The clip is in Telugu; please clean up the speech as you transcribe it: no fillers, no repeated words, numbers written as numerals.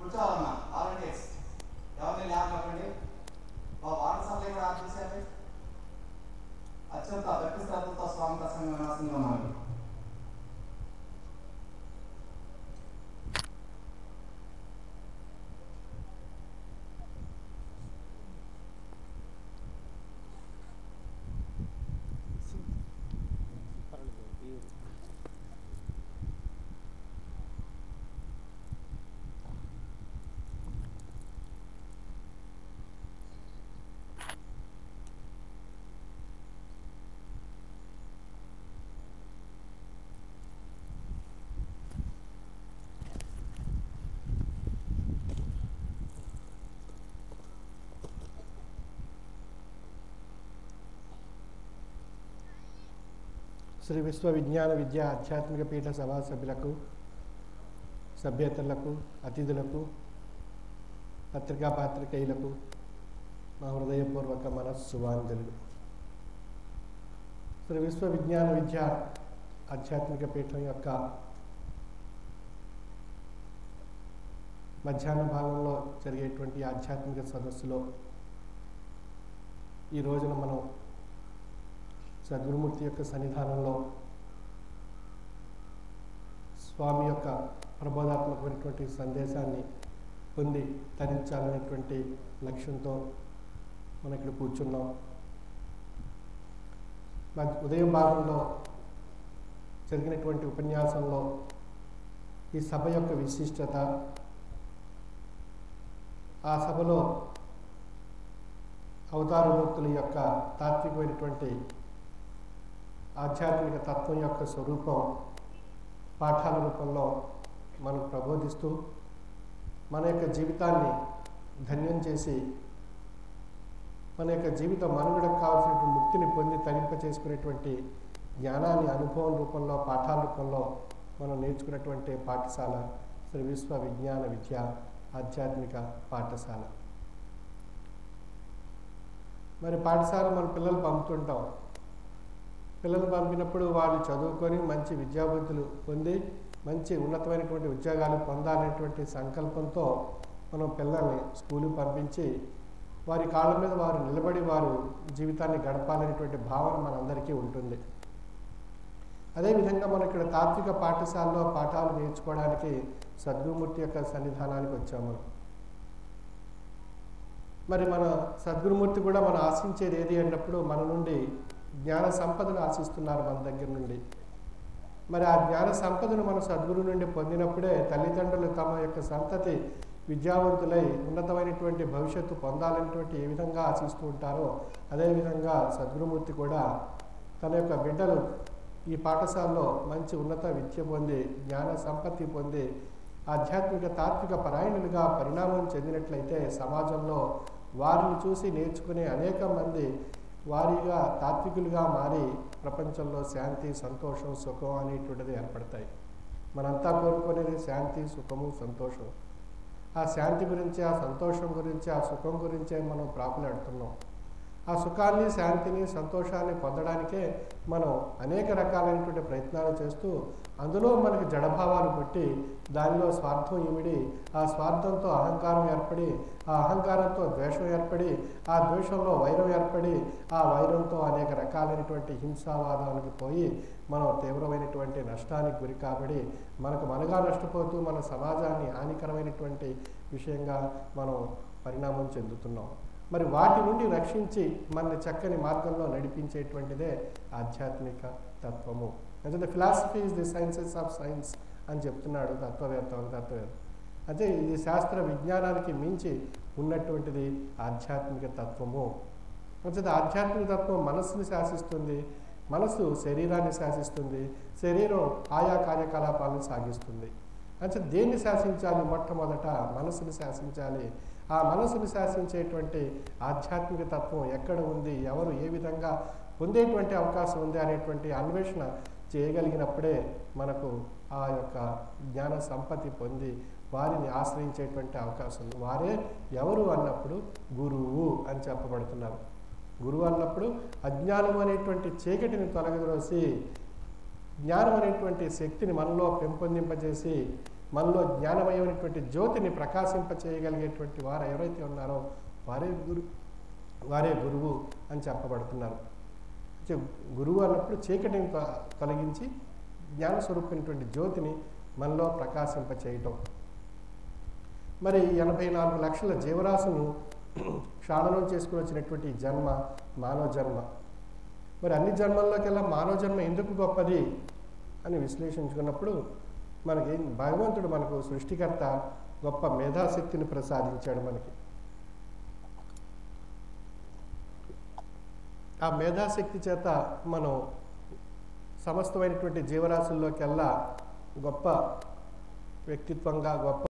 కూర్చోవాలన్నా వాలంటీర్స్ ఎవరిని లేకపోండి వాటర్ సప్లై కూడా ఆఫ్ చేశారు. అత్యంత భక్తి శ్రద్ధతో స్వామి ప్రసంగం వినాల్సిందిగా ఉన్నారు. శ్రీ విశ్వ విజ్ఞాన విద్యా ఆధ్యాత్మిక పీఠ సభా సభ్యులకు, సభ్యేతరులకు, అతిథులకు, పత్రికా పాత్రికేయులకు మా హృదయపూర్వక మనస్సువాంజలులు. శ్రీ విశ్వ విజ్ఞాన విద్యా ఆధ్యాత్మిక పీఠం యొక్క మధ్యాహ్న భాగంలో జరిగేటువంటి ఆధ్యాత్మిక సదస్సులో ఈ రోజున మనం సద్గురుమూర్తి యొక్క సన్నిధానంలో స్వామి యొక్క ప్రబోధాత్మకమైనటువంటి సందేశాన్ని పొంది తరించాలనేటువంటి లక్ష్యంతో మనం ఇక్కడ కూర్చున్నాం. ఉదయం భాగంలో జరిగినటువంటి ఉపన్యాసంలో ఈ సభ యొక్క విశిష్టత, ఆ సభలో అవతారమూర్తుల యొక్క తాత్వికమైనటువంటి ఆధ్యాత్మిక తత్వం యొక్క స్వరూపం పాఠాల రూపంలో మనకు ప్రబోధిస్తూ మన యొక్క జీవితాన్ని ధన్యం చేసి మన యొక్క జీవిత మనుగడకు కావాల్సినటువంటి ముక్తిని పొంది తరింప చేసుకునేటువంటి జ్ఞానాన్ని అనుభవం రూపంలో పాఠాల రూపంలో మనం నేర్చుకున్నటువంటి పాఠశాల శ్రీ విశ్వ విజ్ఞాన విద్యా ఆధ్యాత్మిక పాఠశాల. మరి పాఠశాల మన పిల్లలు పంపుతుంటాం. పిల్లలు పంపినప్పుడు వాళ్ళు చదువుకొని మంచి విద్యాబుద్ధులు పొంది మంచి ఉన్నతమైనటువంటి ఉద్యోగాలు పొందాలనేటువంటి సంకల్పంతో మనం పిల్లల్ని స్కూలుకి పంపించి వారి కాళ్ళ మీద వారు నిలబడి వారు జీవితాన్ని గడపాలనేటువంటి భావన మనందరికీ ఉంటుంది. అదేవిధంగా మనం ఇక్కడ తాత్విక పాఠశాలలో పాఠాలు నేర్చుకోవడానికి సద్గురుమూర్తి యొక్క సన్నిధానానికి వచ్చాము. మరి మన సద్గురుమూర్తి కూడా మనం ఆశించేది ఏది అన్నప్పుడు మన నుండి జ్ఞాన సంపదను ఆశిస్తున్నారు మన దగ్గర నుండి. మరి ఆ జ్ఞాన సంపదను మన సద్గురు నుండి పొందినప్పుడే తల్లిదండ్రులు తమ యొక్క సంతతి విద్యావంతులై ఉన్నతమైనటువంటి భవిష్యత్తు పొందాలనేటువంటి ఏ విధంగా ఆశిస్తూ ఉంటారో అదేవిధంగా సద్గురుమూర్తి కూడా తన యొక్క బిడ్డలు ఈ పాఠశాలలో మంచి ఉన్నత విద్య పొంది జ్ఞాన సంపత్తి పొంది ఆధ్యాత్మిక తాత్విక పరాయణులుగా పరిణామం చెందినట్లయితే సమాజంలో వారిని చూసి నేర్చుకునే అనేక మంది వారిగా తాత్వికులుగా మారి ప్రపంచంలో శాంతి, సంతోషం, సుఖం అనేటువంటిది ఏర్పడతాయి. మనంతా కోరుకునేది శాంతి, సుఖము, సంతోషం. ఆ శాంతి గురించి, ఆ సంతోషం గురించి, ఆ సుఖం గురించే మనం ప్రాకులాడుతున్నాం. ఆ సుఖాన్ని, శాంతిని, సంతోషాన్ని పొందడానికే మనం అనేక రకాలైనటువంటి ప్రయత్నాలు చేస్తూ అందులో మనకి జడభావాలు పుట్టి దానిలో స్వార్థం ఇమిడి ఆ స్వార్థంతో అహంకారం ఏర్పడి ఆ అహంకారంతో ద్వేషం ఏర్పడి ఆ ద్వేషంలో వైరం ఏర్పడి ఆ వైరంతో అనేక రకాలైనటువంటి హింసావాదానికి పోయి మనం తీవ్రమైనటువంటి నష్టానికి గురి కాబడి మనగా నష్టపోతూ మన సమాజాన్ని హానికరమైనటువంటి విషయంగా మనం పరిణామం చెందుతున్నాం. మరి వాటి నుండి రక్షించి మన చక్కని మార్గంలో నడిపించేటువంటిదే ఆధ్యాత్మిక తత్వము. అంటే philosophy is the sciences of science అని చెప్తున్నాడు తత్వవేత్త. అయితే ఇది శాస్త్ర విజ్ఞానానికి మించి ఉన్నటువంటిది ఆధ్యాత్మిక తత్వము. అంటే ఆధ్యాత్మిక తత్వం మనస్సుని శాసిస్తుంది, మనస్సు శరీరాన్ని శాసిస్తుంది, శరీరం ఆయా కార్యకలాపాలను సాగిస్తుంది. అంటే దేన్ని శాసించాలి? మొట్టమొదట మనసుని శాసించాలి. ఆ మనసుని శాసించేటువంటి ఆధ్యాత్మిక తత్వం ఎక్కడ ఉంది, ఎవరు ఏ విధంగా పొందేటువంటి అవకాశం ఉంది అనేటువంటి అన్వేషణ చేయగలిగినప్పుడే మనకు ఆ యొక్క జ్ఞాన సంపత్తి పొంది వారిని ఆశ్రయించేటువంటి అవకాశం ఉంది. వారే ఎవరు అన్నప్పుడు గురువు అని చెప్పబడుతున్నారు. గురువు అన్నప్పుడు అజ్ఞానం అనేటువంటి చీకటిని తొలగద్రోసి జ్ఞానం అనేటువంటి శక్తిని మనలో పెంపొందింపజేసి మనలో జ్ఞానమయమైనటువంటి జ్యోతిని ప్రకాశింపచేయగలిగేటువంటి వారు ఎవరైతే ఉన్నారో వారే గురువు అని చెప్పబడుతున్నారు. గురువు అన్నప్పుడు చీకటిని తొలగించి జ్ఞానస్వరూపమైనటువంటి జ్యోతిని మనలో ప్రకాశింపచేయటం. మరి 84 లక్షల జీవరాశులను క్షాళనం చేసుకుని వచ్చినటువంటి జన్మ మానవ జన్మ. మరి అన్ని జన్మల్లోకెల్లా మానవ జన్మ ఎందుకు గొప్పది అని విశ్లేషించుకున్నప్పుడు మనకి భగవంతుడు మనకు సృష్టికర్త గొప్ప మేధాశక్తిని ప్రసాదించాడు మనకి. ఆ మేధాశక్తి చేత మనం సమస్తమైనటువంటి జీవరాశుల్లోకెల్లా గొప్ప వ్యక్తిత్వంగా గొప్ప